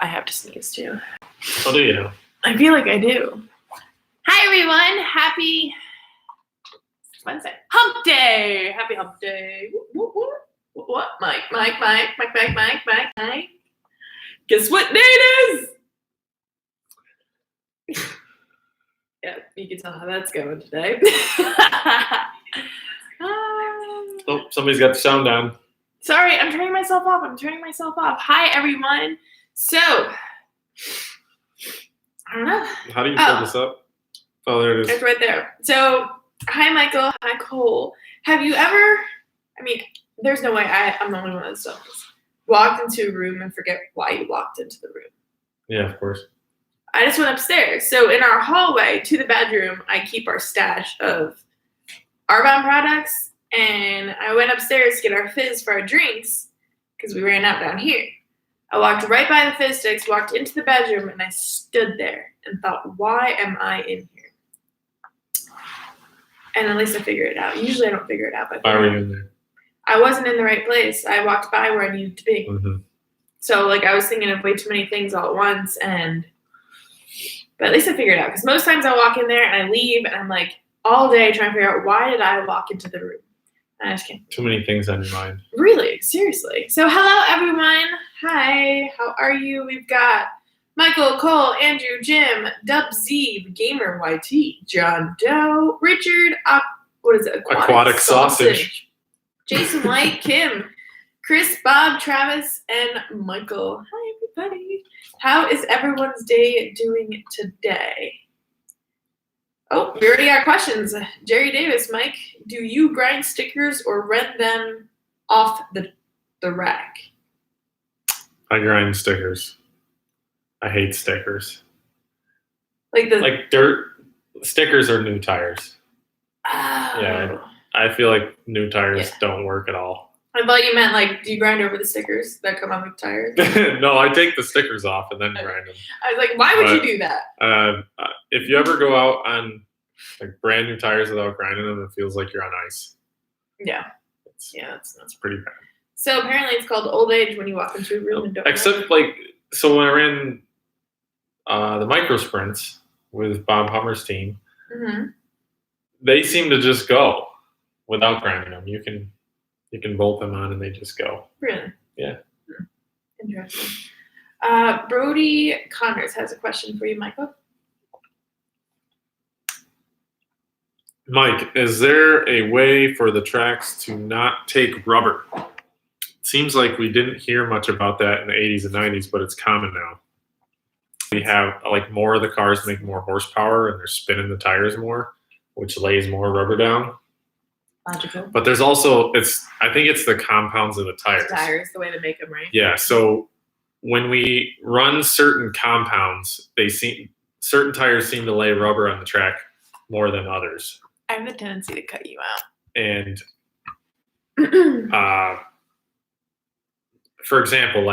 I have to sneeze too. Oh, do you? I feel like I do. Hi everyone, happy Wednesday. Hump day! Happy hump day. What? Mike. Guess what day it is? Yeah, you can tell how that's going today. Oh, somebody's got the sound on. Sorry, I'm turning myself off. Hi everyone. So, I don't know. How do you pull this up? Oh, there it is. It's right there. So, hi Michael. Hi Cole. Have you ever, there's no way I'm the only one that does this. Walked into a room and forget why you walked into the room. Yeah, of course. I just went upstairs. So in our hallway to the bedroom, I keep our stash of Arbonne products. And I went upstairs to get our fizz for our drinks because we ran out down here. I walked right by the fizz sticks, walked into the bedroom, and I stood there and thought, why am I in here? And at least I figured it out. Usually I don't figure it out. But why were you in there? I wasn't in the right place. I walked by where I needed to be. Mm-hmm. So I was thinking of way too many things all at once. But at least I figured it out. Because most times I walk in there and I leave and I'm all day trying to figure out why did I walk into the room. I just can't. Too many things on your mind. Really? Seriously. So hello, everyone. Hi. How are you? We've got Michael, Cole, Andrew, Jim, Dub Z, the Gamer YT, John Doe, Richard, Aquatic Sausage, Jason White, Kim, Chris, Bob, Travis, and Michael. Hi, everybody. How is everyone's day doing today? Oh, we already got questions. Jerry Davis, Mike, do you grind stickers or rent them off the rack? I grind stickers. I hate stickers. Like dirt stickers are new tires. Oh. Yeah, I feel like new tires don't work at all. I thought you meant do you grind over the stickers that come on the tires? No, I take the stickers off and then grind them. I was like, why would you do that? If you ever go out on brand new tires without grinding them, it feels like you're on ice. Yeah. That's pretty bad. So apparently it's called old age when you walk into a room and don't. Except so when I ran the micro sprints with Bob Hummer's team, mm-hmm. They seem to just go without grinding them. You can bolt them on and they just go. Really? Yeah. Interesting. Brodie Congress has a question for you, Michael. Mike, is there a way for the tracks to not take rubber? It seems like we didn't hear much about that in the 80s and 90s, but it's common now. We have more of the cars make more horsepower and they're spinning the tires more, which lays more rubber down. Logical. But there's also, I think it's the compounds of the tires. The way they make them, right? Yeah, so when we run certain compounds, certain tires seem to lay rubber on the track more than others. I have a tendency to cut you out. And for example,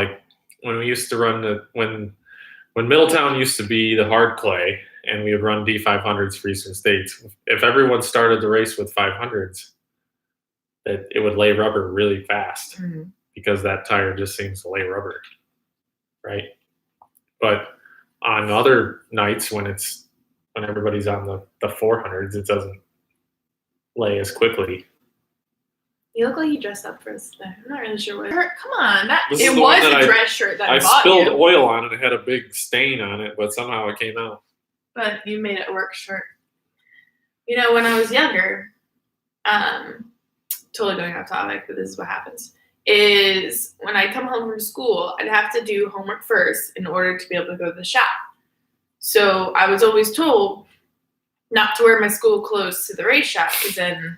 when we used to run when Middletown used to be the hard clay and we would run D500s for Eastern States, if everyone started the race with 500s, it would lay rubber really fast because that tire just seems to lay rubber, right? But on other nights when everybody's on the 400s, it doesn't lay as quickly. You look like you dressed up for us today. I'm not really sure what. Come on, it was a dress shirt that I bought you. I spilled oil on it. It had a big stain on it, but somehow it came out. But you made it a work shirt. When I was younger, totally going off topic, but this is what happens, is when I come home from school, I'd have to do homework first in order to be able to go to the shop. So I was always told not to wear my school clothes to the race shop because then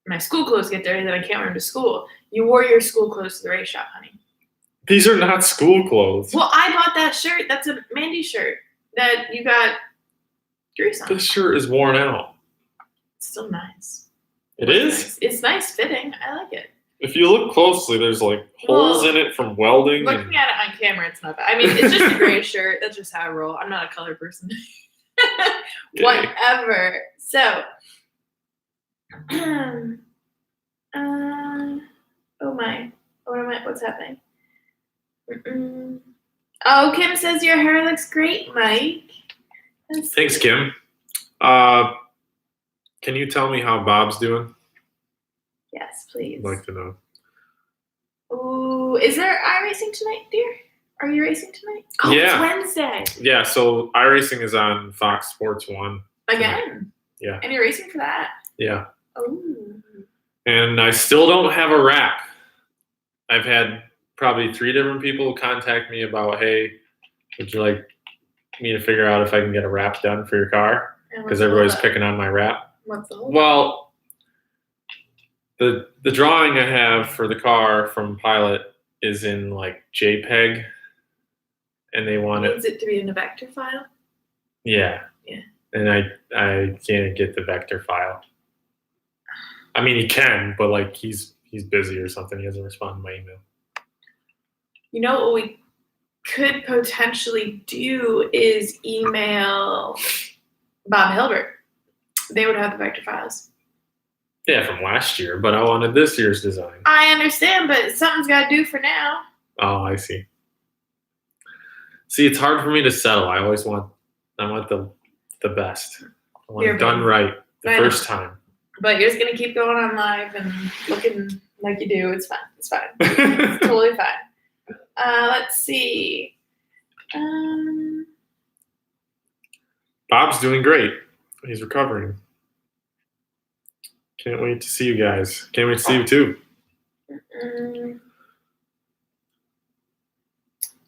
my school clothes get dirty, then I can't wear them to school. You wore your school clothes to the race shop, honey. These are not school clothes. Well, I bought that shirt. That's a Mandee shirt that you got grease on. This shirt is worn out. It's still nice. It is? Nice. It's nice fitting. I like it. If you look closely, there's holes in it from welding. Looking at it on camera, it's not bad. It's just a gray shirt. That's just how I roll. I'm not a color person. Whatever. So, oh my. What's happening? Oh, Kim says your hair looks great, Mike. Thanks, Kim. Can you tell me how Bob's doing? Yes, please. I'd like to know. Ooh, is there iRacing tonight, dear? Are you racing tonight? Oh, Yeah. It's Wednesday. Yeah, so iRacing is on Fox Sports 1. Again? Yeah. And you're racing for that? Yeah. Oh. And I still don't have a wrap. I've had probably 3 different people contact me about, hey, would you like me to figure out if I can get a wrap done for your car? Because everybody's picking on my wrap. What's the whole Well, the drawing I have for the car from Pilot is in like JPEG, and they want needs it to be in a vector file? Yeah. Yeah. And I can't get the vector file. I mean, he can, but like he's busy or something. He hasn't responded to my email. You know what we could potentially do is email Bob Hilbert. They would have the vector files. Yeah, from last year, but I wanted this year's design. I understand, but something's got to do for now. Oh, I see. See, it's hard for me to settle. I want the best. I want it done right the first time. But you're just going to keep going on live and looking like you do. It's fine. It's fine. It's totally fine. Let's see. Bob's doing great. He's recovering. Can't wait to see you guys. Can't wait to see you too.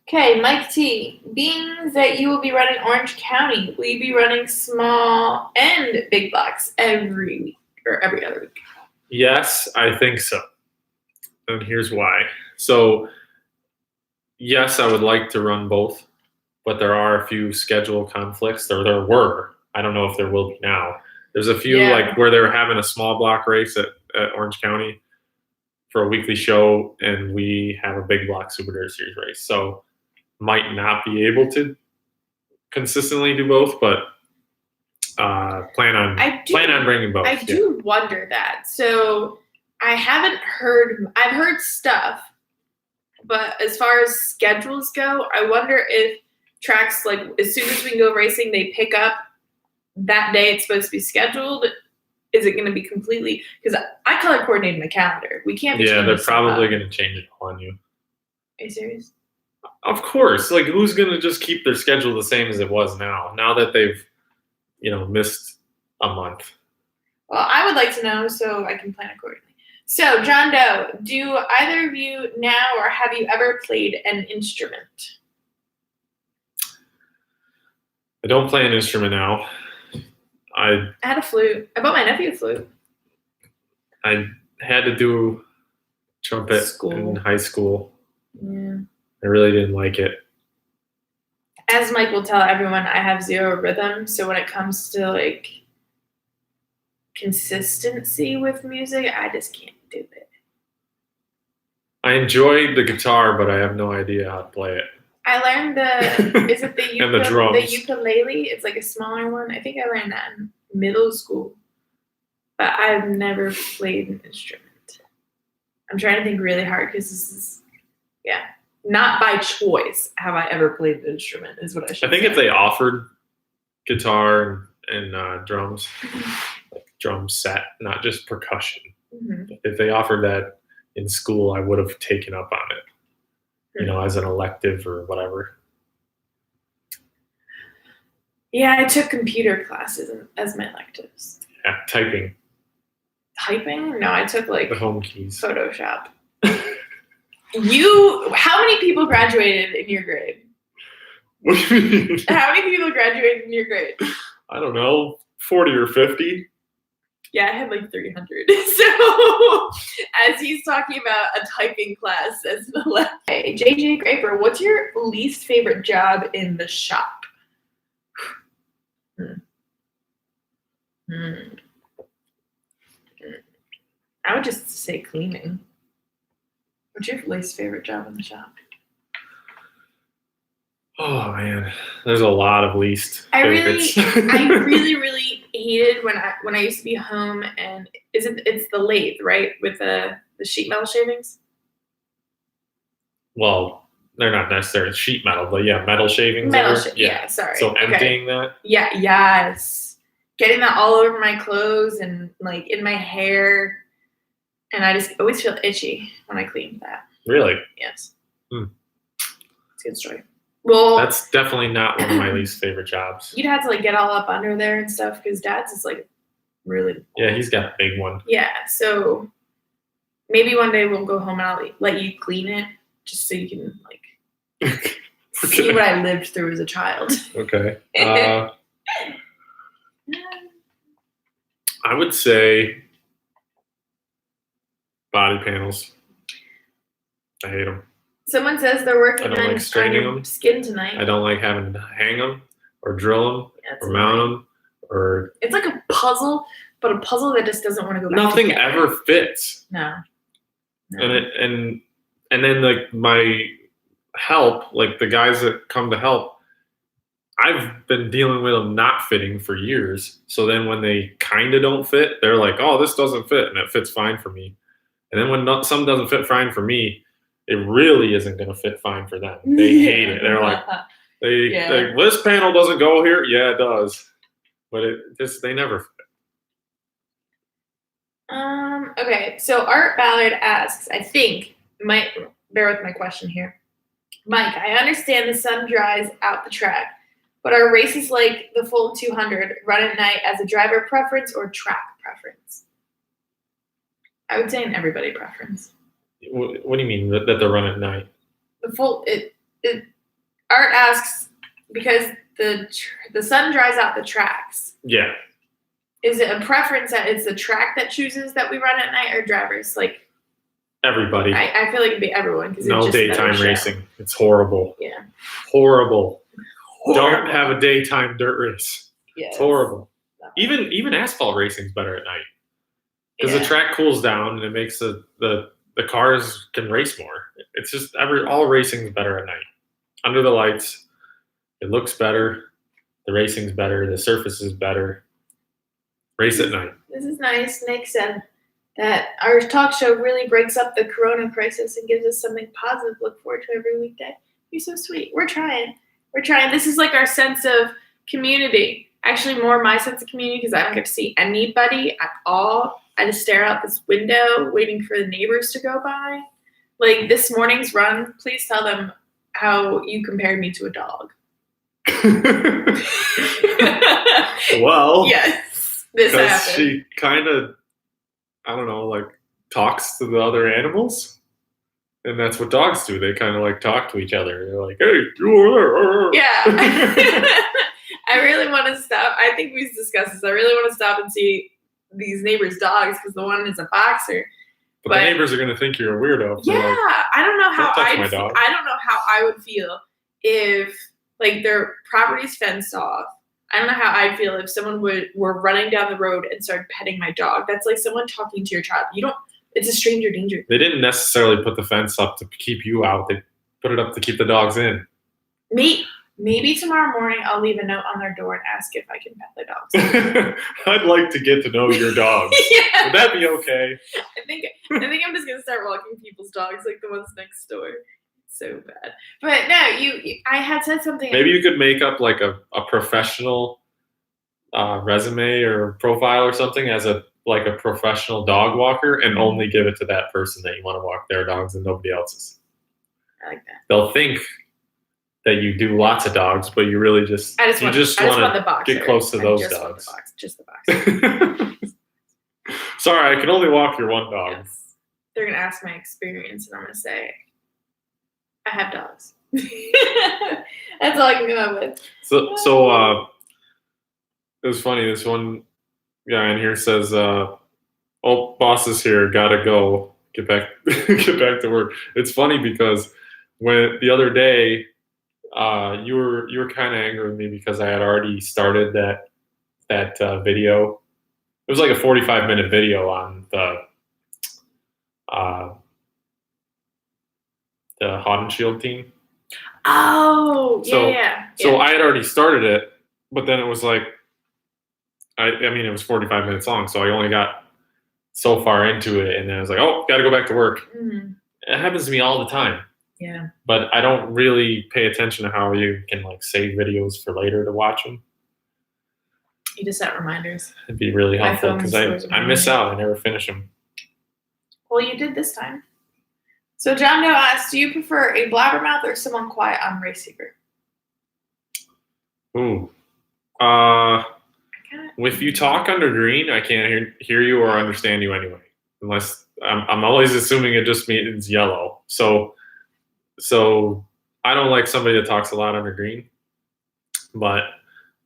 Okay, Mike T. Being that you will be running Orange County, will you be running small and big blocks every week or every other week? Yes, I think so. And here's why. So, yes, I would like to run both, but there are a few schedule conflicts. There were. I don't know if there will be now. There's a few like where they're having a small block race at Orange County for a weekly show, and we have a big block Super Dirt Series race. So might not be able to consistently do both, but plan on bringing both. I do wonder that. So I've heard stuff, but as far as schedules go, I wonder if tracks, like as soon as we can go racing, they pick up that day it's supposed to be scheduled. Is it going to be completely, because I color coordinated my calendar. We can't be they're probably going to change it on you. Are you serious? Of course. Like, who's going to just keep their schedule the same as it was now that they've, missed a month? Well, I would like to know so I can plan accordingly. So, John Doe, do either of you now or have you ever played an instrument? I don't play an instrument now. I had a flute. I bought my nephew a flute. I had to do trumpet in high school. Yeah. I really didn't like it. As Mike will tell everyone, I have zero rhythm. So when it comes to like consistency with music, I just can't do it. I enjoy the guitar, but I have no idea how to play it. I learned is it the and the drums. The ukulele? It's like a smaller one. I think I learned that in middle school. But I've never played an instrument. I'm trying to think really hard because this is, not by choice have I ever played an instrument is what I should say. I think if they offered guitar and drums, like drum set, not just percussion. Mm-hmm. If they offered that in school, I would have taken up on it. As an elective or whatever. Yeah, I took computer classes as my electives. Yeah, typing? No, I took like the home keys. Photoshop. How many people graduated in your grade? What do you mean? How many people graduated in your grade? I don't know, 40 or 50. Yeah, I had like 300. So, as he's talking about a typing class as an elective. Hey, JJ Graper, what's your least favorite job in the shop? I would just say cleaning. What's your least favorite job in the shop? Oh man, there's a lot of least favorites. I really hated when I used to be home and it's the lathe, right? With the sheet metal shavings? Well, they're not necessarily sheet metal, but yeah, metal shavings. Yeah, sorry. So emptying that. Yeah, yes. Getting that all over my clothes and like in my hair. And I just always feel itchy when I clean that. Really? Yes. Hmm. It's a good story. Well, that's definitely not one of my least favorite jobs. You'd have to like get all up under there and stuff because Dad's is like really. Yeah, he's got a big one. Yeah, so maybe one day we'll go home and I'll let you clean it just so you can like see what I lived through as a child. Okay. I would say body panels. I hate them. Someone says they're working on your skin tonight. I don't like having to hang them or drill them or mount them. Or it's like a puzzle, but a puzzle that just doesn't want to go back Nothing together. ever fits. No. And then like my help, like the guys that come to help, I've been dealing with them not fitting for years. So then when they kind of don't fit, they're like, "Oh, this doesn't fit," and it fits fine for me. And then when some doesn't fit fine for me, it really isn't going to fit fine for them. They hate it. They're like, this panel doesn't go here. Yeah, it does, but they never fit. Okay, so Art Ballard asks, I think, might bear with my question here. Mike, I understand the sun dries out the track, but are races like the full 200 run at night as a driver preference or track preference? I would say an everybody preference. What do you mean that they run at night? The full Art asks because the sun dries out the tracks. Yeah. Is it a preference that it's the track that chooses that we run at night or drivers? Like everybody. I feel like it'd be everyone because no daytime racing. It's horrible. Yeah. Horrible. Don't have a daytime dirt race. Yeah. It's horrible. No. Even asphalt racing's better at night because the track cools down and it makes the cars can race more. It's just all racing's better at night. Under the lights, it looks better. The racing's better. The surface is better. Race at night. This is nice. Nick said that our talk show really breaks up the corona crisis and gives us something positive to look forward to every weekday. You're so sweet. We're trying. This is like our sense of community. Actually, more my sense of community because I don't get to see anybody at all. I just stare out this window waiting for the neighbors to go by. Like this morning's run, please tell them how you compared me to a dog. Well, yes, this happened. She kind of, I don't know, like talks to the other animals. And that's what dogs do. They kind of like talk to each other. They're like, "Hey, yeah." I really want to stop. I think we've discussed this. I really want to stop and see these neighbors' dogs because the one is a boxer. But the neighbors are going to think you're a weirdo. Yeah, like, I don't know how I don't know how I would feel if like their property's fenced off. I don't know how I'd feel if someone were running down the road and started petting my dog. That's like someone talking to your child. It's a stranger danger. They didn't necessarily put the fence up to keep you out. They put it up to keep the dogs in. Maybe tomorrow morning I'll leave a note on their door and ask if I can pet the dogs. I'd like to get to know your dogs. Yeah. Would that be okay? I think I'm just gonna start walking people's dogs like the ones next door. It's so bad. But no, I had said something. Maybe you could make up like a professional resume or profile or something as a professional dog walker and only give it to that person that you want to walk their dogs and nobody else's. I like that. They'll think that you do lots of dogs, but you really just want to get close to those dogs. Just the boxer. Sorry, I can only walk your one dog. Yes. They're gonna ask my experience, and I'm gonna say, I have dogs. That's all I can come up with. So it was funny. This one guy in here says, "Oh, boss is here. Gotta go. Get back to work." It's funny because when the other day. You were kind of angry with me because I had already started that video. It was like a 45-minute video on the Hot and Shield team. Oh, yeah. So I had already started it, but then it was like, I mean, it was 45 minutes long, so I only got so far into it, and then I was like, oh, got to go back to work. Mm-hmm. It happens to me all the time. Yeah. But I don't really pay attention to how you can like save videos for later to watch them. You just set reminders. It'd be really My helpful phone because stores I miss out. I never finish them. Well, you did this time. So John Doe asks, do you prefer a blabbermouth or someone quiet on race secret? Ooh. If you talk under green, I can't hear you or understand you anyway. Unless I'm always assuming it just means yellow. So I don't like somebody that talks a lot under green. But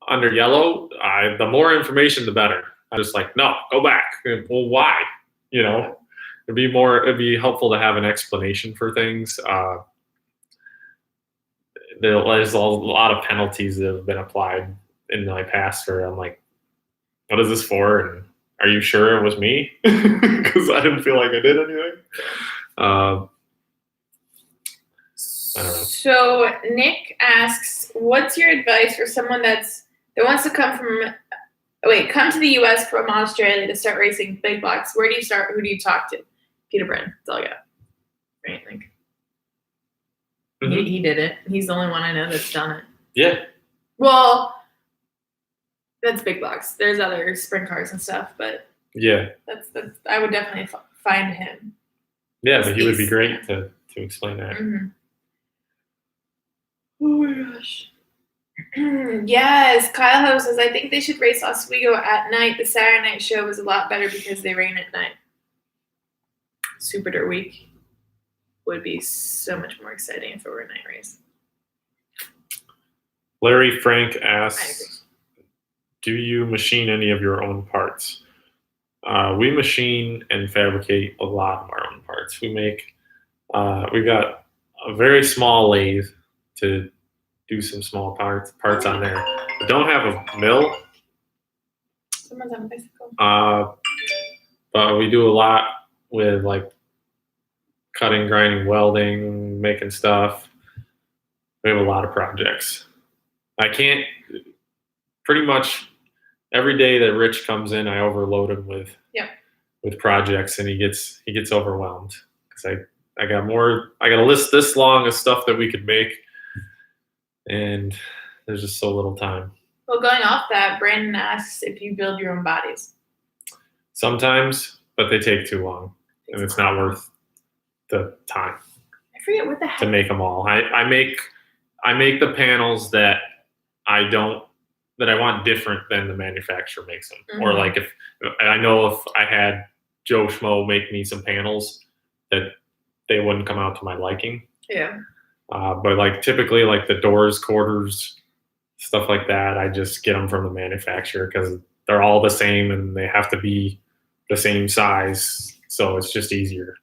under yellow, the more information, the better. I'm just like, no, go back. Well, why? You know, it'd be helpful to have an explanation for things. There's a lot of penalties that have been applied in my past where I'm like, what is this for? And are you sure it was me? Because I didn't feel like I did anything. I don't know. So Nick asks, what's your advice for someone that wants to come to the U.S. from Australia to start racing big blocks? Where do you start? Who do you talk to? Peter Bryn. That's all I got. Right, Nick. Mm-hmm. He did it. He's the only one I know that's done it. Yeah. Well, that's big blocks. There's other sprint cars and stuff, but yeah, that's I would definitely find him. Yeah, but he would be great to explain that. Mm-hmm. Oh my gosh. Yes, Kyle Ho says, I think they should race Oswego at night. The Saturday night show was a lot better because they rain at night. Super Dirt Week would be so much more exciting if it were a night race. Larry Frank asks, do you machine any of your own parts? We machine and fabricate a lot of our own parts. We've got a very small lathe to do some small parts on there. We don't have a mill. Someone's on a bicycle. But we do a lot with like cutting, grinding, welding, making stuff. We have a lot of projects. Pretty much every day that Rich comes in, I overload him with projects, and he gets overwhelmed because I got a list this long of stuff that we could make, and there's just so little time. Well, going off that, Brandon asks if you build your own bodies. Sometimes, but they take too long, and it's not worth the time. I forget what the heck to make them all. I make the panels that I want different than the manufacturer makes them. Mm-hmm. Or like if I had Joe Schmo make me some panels that they wouldn't come out to my liking. Yeah. But like typically like the doors, quarters, stuff like that, I just get them from the manufacturer because they're all the same and they have to be the same size. So it's just easier.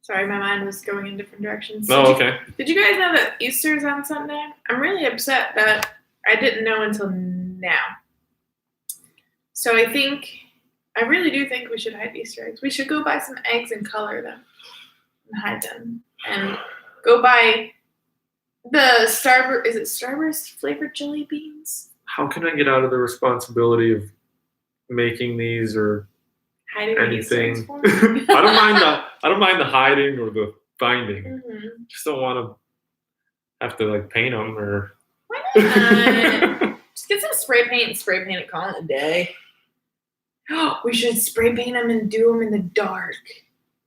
Sorry, my mind was going in different directions. Okay. Did you guys know that Easter's on Sunday? I'm really upset that I didn't know until now. So I really do think we should hide Easter eggs. We should go buy some eggs and color them and hide them. And go buy the Starburst flavored jelly beans? How can I get out of the responsibility of making these or hiding anything? I don't mind the hiding or the binding. Mm-hmm. Just don't want to have to like paint them or. Why not? Just get some spray paint and spray paint it, call it a day. We should spray paint them and do them in the dark,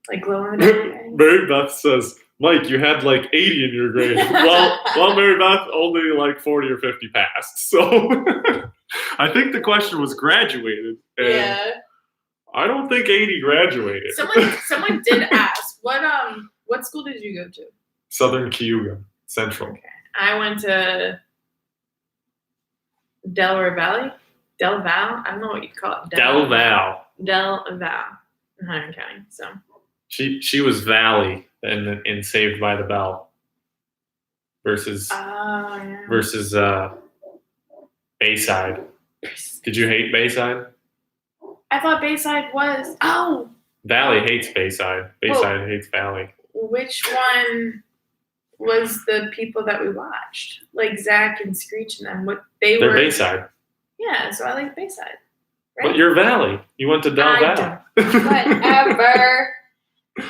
like glow in the dark. Mary Beth says, Mike, you had like 80 in your grade. well, Mary Beth, only like 40 or 50 passed. So I think the question was graduated. And yeah. I don't think 80 graduated. Someone did ask, what school did you go to? Southern Cayuga Central. Okay. I went to Delaware Valley? Del Val? I don't know what you'd call it. Del Val in Hunter County. So she was Valley in Saved by the Bell versus Bayside. Did you hate Bayside? I thought Bayside was. Oh. Valley hates Bayside. Bayside hates Valley. Which one was the people that we watched? Like Zach and Screech and them. They're Bayside. Yeah, so I like Bayside. Right? But you're Valley. You went to Del Val. Whatever.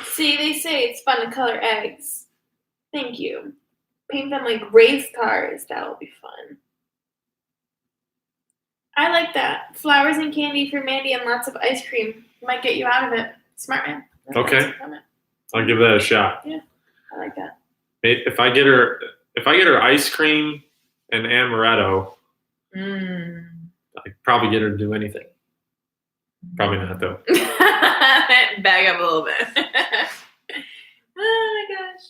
See, they say it's fun to color eggs. Thank you. Paint them like race cars. That will be fun. I like that. Flowers and candy for Mandee and lots of ice cream. Might get you out of it. Smart man. Okay. I'll give that a shot. Yeah, I like that. If I get her ice cream and amaretto, I'd probably get her to do anything. Probably not though. Bag up a little bit. Oh my gosh.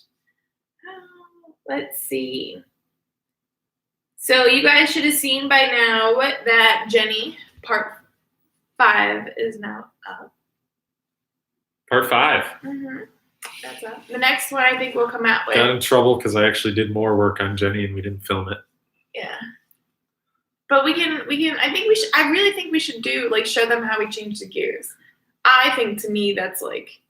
Let's see. So you guys should have seen by now that Jenny part 5 is now up. Part 5. That's up. The next one I think will come out with. Got in trouble because I actually did more work on Jenny and we didn't film it. Yeah. But we can I really think we should do like show them how we change the gears. I think to me that's like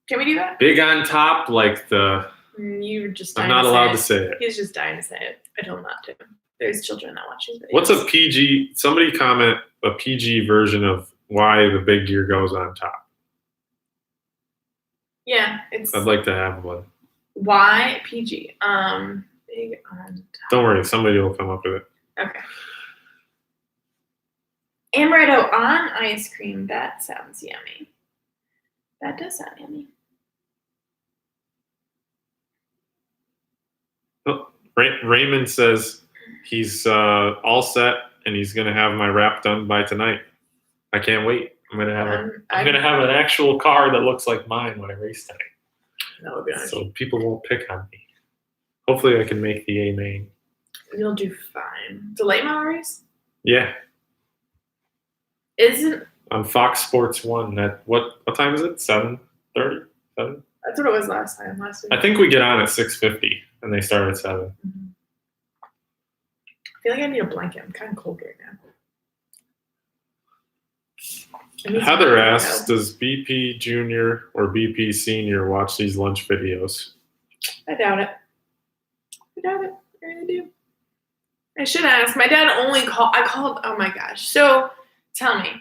can we do that? Big on top, like the You're just I'm not allowed to say it. He's just dying to say it. I told him not to. There's children that watch his videos. What's a PG? Somebody comment a PG version of why the big gear goes on top. Yeah, it's. I'd like to have one. Why PG? Big on top. Don't worry, somebody will come up with it. Okay. Amaretto on ice cream. That sounds yummy. That does sound yummy. Oh, Raymond says he's all set and he's gonna have my wrap done by tonight. I can't wait. I'm gonna have an actual car that looks like mine when I race tonight. That would be nice. So people won't pick on me. Hopefully I can make the A main. You'll do fine. The late model race? Yeah. Isn't on Fox Sports 1 at what time is it? 7:30? 7? That's what it was last week. I think we get on at 6:50 and they start at 7. Mm-hmm. I feel like I need a blanket. I'm kind of cold right now. Heather asks, does BP Junior or BP Senior watch these lunch videos? I doubt it. I really do. I should ask. My dad only called. Oh my gosh. So tell me.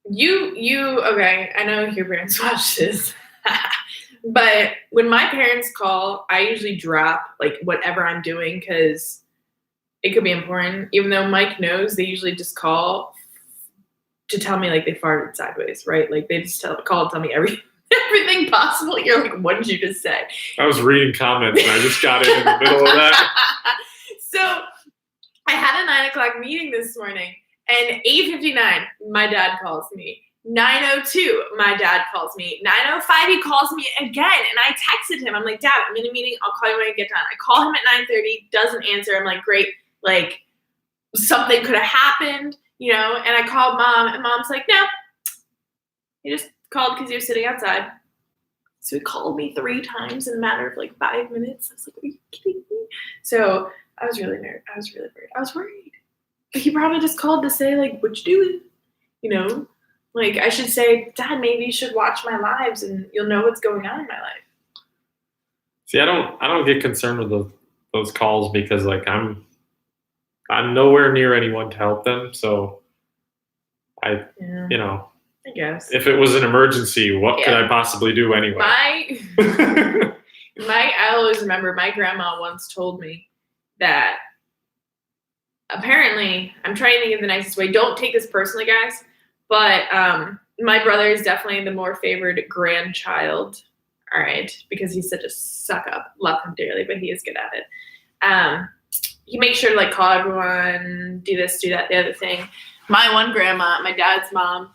Okay, I know your parents watch this. But when my parents call, I usually drop like whatever I'm doing because it could be important. Even though Mike knows, they usually just call to tell me like they farted sideways, right? Like they just call and tell me everything possible. You're like, what did you just say? I was reading comments and I just got in the middle of that. So I had a 9 o'clock meeting this morning and 8:59, my dad calls me. 9:02, my dad calls me. 9:05, he calls me again. And I texted him. I'm like, Dad, I'm in a meeting. I'll call you when I get done. I call him at 9:30, doesn't answer. I'm like, great. Like, something could have happened, you know? And I called Mom, and Mom's like, no. He just called because he was sitting outside. So he called me 3 times in a matter of like 5 minutes. I was like, are you kidding me? So I was really nervous. I was really worried. I was worried. But he probably just called to say, like, what you doing? You know? Like, I should say, Dad, maybe you should watch my lives and you'll know what's going on in my life. See, I don't get concerned with those calls because, like, I'm nowhere near anyone to help them. So, I guess. If it was an emergency, what could I possibly do anyway? I always remember my grandma once told me that apparently, I'm trying to think of the nicest way. Don't take this personally, guys. But my brother is definitely the more favored grandchild, all right, because he's such a suck-up. Love him dearly, but he is good at it. He makes sure to, like, call everyone, do this, do that, the other thing. My one grandma, my dad's mom,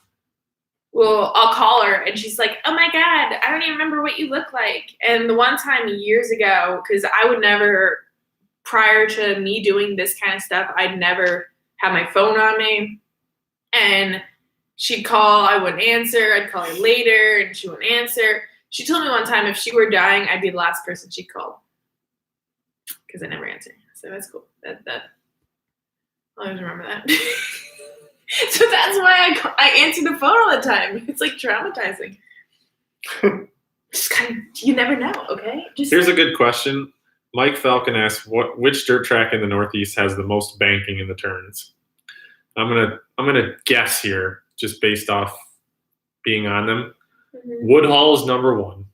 I'll call her, and she's like, oh, my God, I don't even remember what you look like. And the one time years ago, because I would never, prior to me doing this kind of stuff, I'd never have my phone on me. And she'd call, I wouldn't answer. I'd call her later, and she wouldn't answer. She told me one time if she were dying, I'd be the last person she'd call because I never answer. So that's cool. That I'll always remember that. So that's why I answer the phone all the time. It's like traumatizing. Just kind of, you never know, okay? Here's a good question. Mike Falcon asks, which dirt track in the Northeast has the most banking in the turns? I'm gonna guess here, just based off being on them. Mhm. Woodhull is number 1.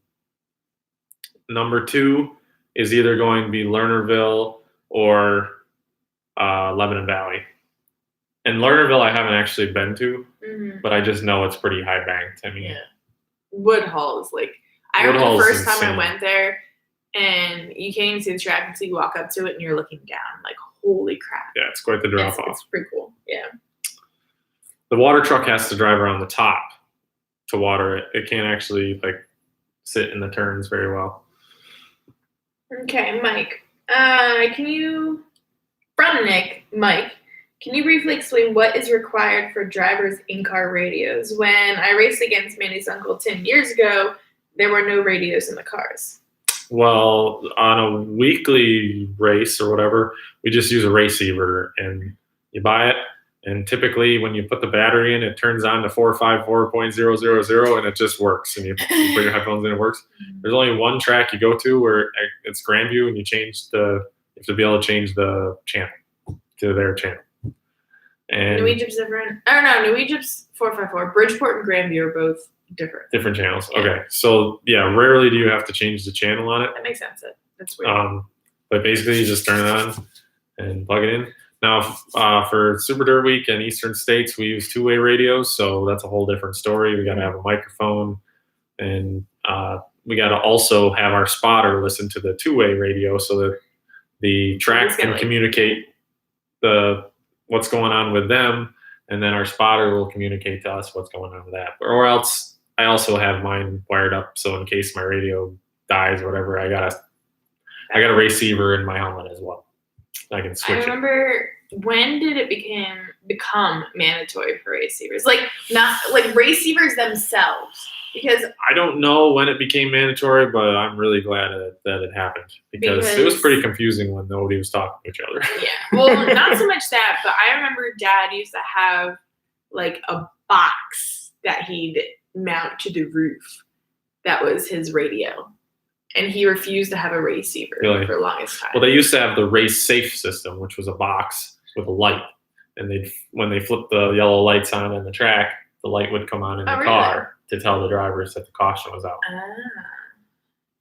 Number 2 is either going to be Lernerville or Lebanon Valley. And Lernerville I haven't actually been to, Mhm. but I just know it's pretty high banked. I mean, Yeah. Woodhull is like, I remember the Woodhull's first time I insane. went there, and you can't even see the track until you walk up to it and you're looking down. Like, holy crap. yeah, it's quite the drop off. It's pretty cool. Yeah. The water truck has to drive around the top to water it. It can't actually like sit in the turns very well. Okay, Mike. From Nick, Mike, can you briefly explain what is required for drivers' in-car radios? When I raced against Mandy's uncle 10 years ago, there were no radios in the cars. Well, on a weekly race or whatever, we just use a receiver, and you buy it. And typically, when you put the battery in, it turns on to 454.000, and it just works. And you put your headphones in, it works. There's only one track you go to where it's Grandview, and you have to be able to change the channel to their channel. And New Egypt's different. Oh no, New Egypt's 454. Bridgeport and Grandview are both different channels. Yeah. Okay, so yeah, rarely do you have to change the channel on it. That makes sense. That's weird. But basically, you just turn it on and plug it in. Now, for Super Dirt Week and Eastern States, we use two-way radios, so that's a whole different story. We got to have a microphone, and we got to also have our spotter listen to the two-way radio so that the track can communicate what's going on with them, and then our spotter will communicate to us what's going on with that. Or else, I also have mine wired up, so in case my radio dies or whatever, I got a receiver in my helmet as well. I can switch it. I remember, when did it become mandatory for receivers? Like, not like receivers themselves, because I don't know when it became mandatory, but I'm really glad that it happened because it was pretty confusing when nobody was talking to each other. Yeah, well, not so much that, but I remember Dad used to have like a box that he'd mount to the roof that was his radio. And he refused to have a receiver for the longest time. Well, they used to have the race safe system, which was a box with a light. And when they flipped the yellow lights on in the track, the light would come on in the car to tell the drivers that the caution was out. Ah,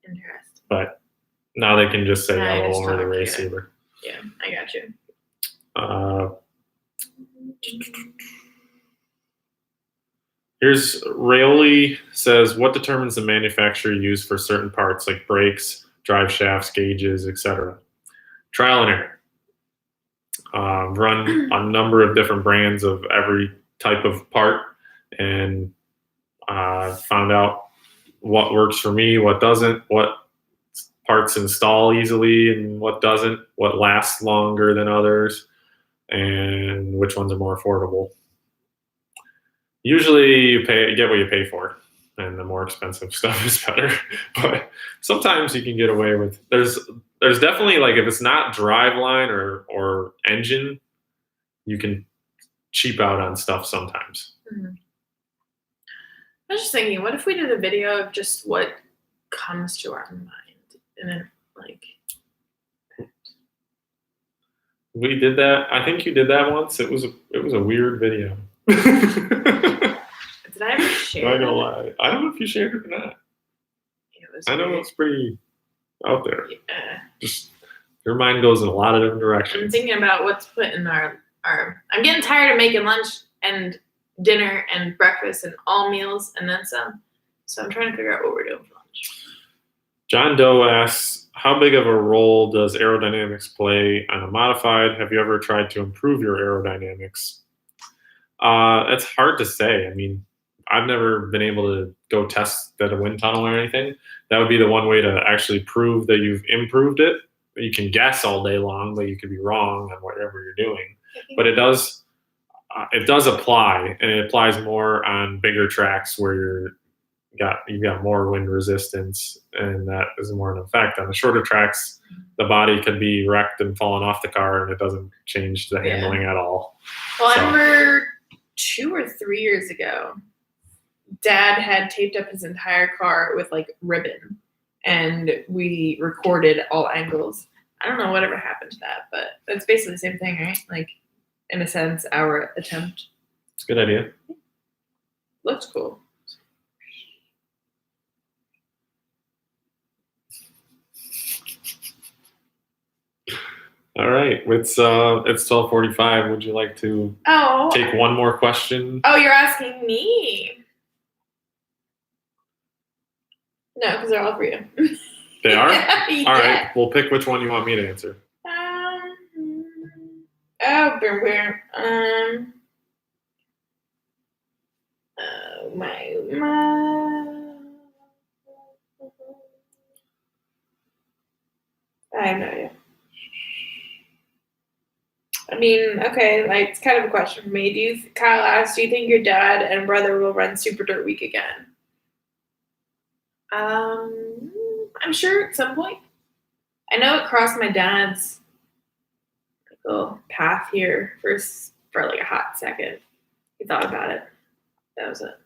interesting. But now they can just say yellow over the receiver. Yeah, I got you. Here's Raioli says, what determines the manufacturer used for certain parts like brakes, drive shafts, gauges, etc.? Trial and error. Run a number of different brands of every type of part and found out what works for me, what doesn't, what parts install easily and what doesn't, what lasts longer than others, and which ones are more affordable. Usually you get what you pay for, and the more expensive stuff is better. But sometimes you can get away with. There's definitely, like, if it's not driveline or engine, you can cheap out on stuff sometimes. Mm-hmm. I was just thinking, what if we did a video of just what comes to our mind, and then like. We did that. I think you did that once. It was a weird video. Did I ever share it? I'm not gonna lie. I don't know if you shared it or not. I know it's pretty out there. Yeah. Just your mind goes in a lot of different directions. I'm thinking about what's put in our. I'm getting tired of making lunch and dinner and breakfast and all meals and then some. So I'm trying to figure out what we're doing for lunch. John Doe asks, how big of a role does aerodynamics play on a modified? Have you ever tried to improve your aerodynamics? It's hard to say. I mean, I've never been able to go test at a wind tunnel or anything. That would be the one way to actually prove that you've improved it. You can guess all day long, but you could be wrong on whatever you're doing. But it does apply, and it applies more on bigger tracks where you've got more wind resistance, and that is more an effect. On the shorter tracks, the body could be wrecked and falling off the car, and it doesn't change the handling at all. Well, I remember 2 or 3 years ago, Dad had taped up his entire car with like ribbon, and we recorded all angles. I don't know whatever happened to that, but it's basically the same thing, right? Like, in a sense, our attempt. It's a good idea. Looks cool. All right. It's 12:45. Would you like to Oh. take one more question? Oh, you're asking me. No, because they're all for you. They are? Yeah. All right. We'll pick which one you want me to answer. I have no idea. I mean, okay, like it's kind of a question for me. Kyle asked, do you think your dad and brother will run Super Dirt Week again? I'm sure at some point. I know it crossed my dad's little path here for like a hot second. He thought about it. That was it.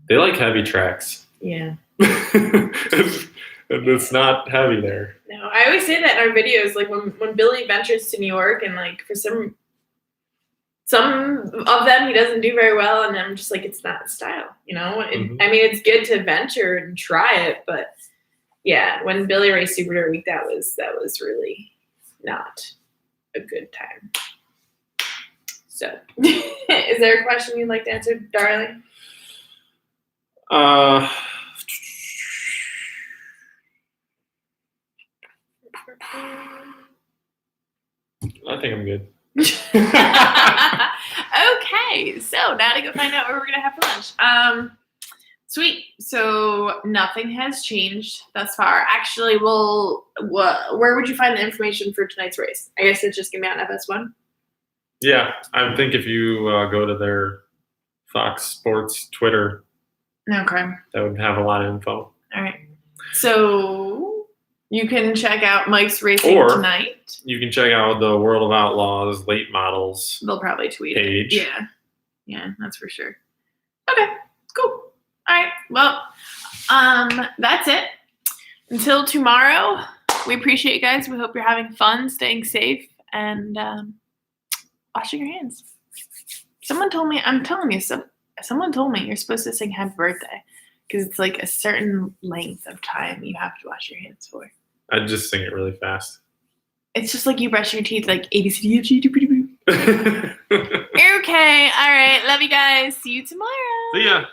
They like heavy tracks. Yeah. It's not heavy there. No, I always say that in our videos. Like when Billy ventures to New York, and like for some of them he doesn't do very well, and I'm just like, it's not his style, you know. Mhm. I mean, it's good to venture and try it, but yeah, when Billy raced Super Dirt Week, that was really not a good time. So, is there a question you'd like to answer, darling? I think I'm good. Okay, so now to go find out where we're gonna have for lunch. Sweet. So nothing has changed thus far. Actually, where would you find the information for tonight's race? I guess it's just gonna be on FS1. Yeah, I think if you go to their Fox Sports Twitter, Okay. that would have a lot of info. All right. So you can check out Mike's racing Or tonight. you can check out the World of Outlaws late models. They'll probably tweet page. it. Yeah, that's for sure. Okay, cool. All right. Well, that's it. Until tomorrow, we appreciate you guys. We hope you're having fun, staying safe, and washing your hands. Someone told me you're supposed to sing happy birthday because it's like a certain length of time you have to wash your hands for. I'd just sing it really fast. It's just like you brush your teeth, like A, B, C, D, F, G, Okay, all right. Love you guys. See you tomorrow. See ya.